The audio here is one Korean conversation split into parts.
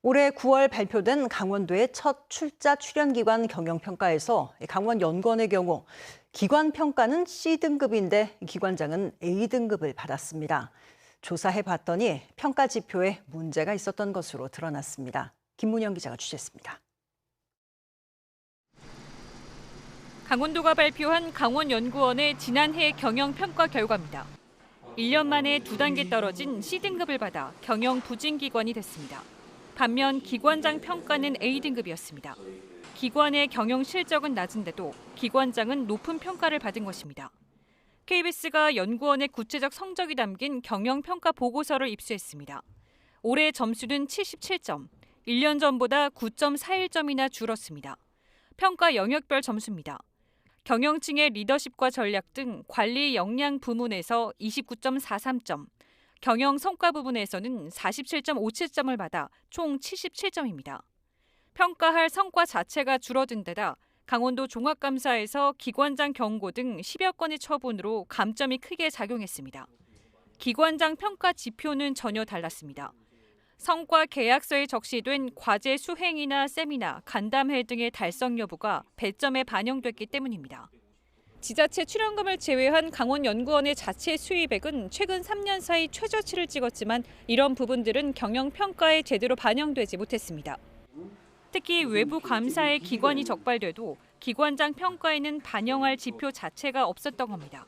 올해 9월 발표된 강원도의 첫 출자 출연기관 경영평가에서 강원연구원의 경우 기관평가는 C등급인데 기관장은 A등급을 받았습니다. 조사해봤더니 평가 지표에 문제가 있었던 것으로 드러났습니다. 김문영 기자가 취재했습니다. 강원도가 발표한 강원연구원의 지난해 경영평가 결과입니다. 1년 만에 2단계 떨어진 C등급을 받아 경영 부진기관이 됐습니다. 반면 기관장 평가는 A등급이었습니다. 기관의 경영 실적은 낮은데도 기관장은 높은 평가를 받은 것입니다. KBS가 연구원의 구체적 성적이 담긴 경영평가 보고서를 입수했습니다. 올해 점수는 77점, 1년 전보다 9.41점이나 줄었습니다. 평가 영역별 점수입니다. 경영층의 리더십과 전략 등 관리 역량 부문에서 29.43점, 경영 성과 부분에서는 47.57점을 받아 총 77점입니다. 평가할 성과 자체가 줄어든 데다 강원도 종합감사에서 기관장 경고 등 10여 건의 처분으로 감점이 크게 작용했습니다. 기관장 평가 지표는 전혀 달랐습니다. 성과 계약서에 적시된 과제 수행이나 세미나, 간담회 등의 달성 여부가 배점에 반영됐기 때문입니다. 지자체 출연금을 제외한 강원연구원의 자체 수입액은 최근 3년 사이 최저치를 찍었지만 이런 부분들은 경영평가에 제대로 반영되지 못했습니다. 특히 외부 감사에 기관이 적발돼도 기관장 평가에는 반영할 지표 자체가 없었던 겁니다.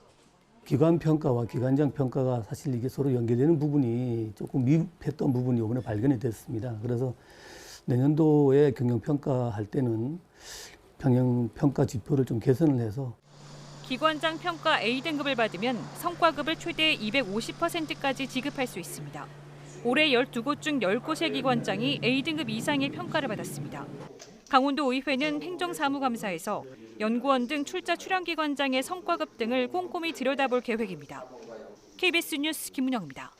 기관 평가와 기관장 평가가 사실 이게 서로 연결되는 부분이 조금 미흡했던 부분이 이번에 발견이 됐습니다. 그래서 내년도에 경영평가할 때는 경영평가 지표를 좀 개선을 해서 기관장 평가 A등급을 받으면 성과급을 최대 250%까지 지급할 수 있습니다. 올해 12곳 중 10곳의 기관장이 A등급 이상의 평가를 받았습니다. 강원도 의회는 행정사무감사에서 연구원 등 출자 출연기관장의 성과급 등을 꼼꼼히 들여다볼 계획입니다. KBS 뉴스 김문영입니다.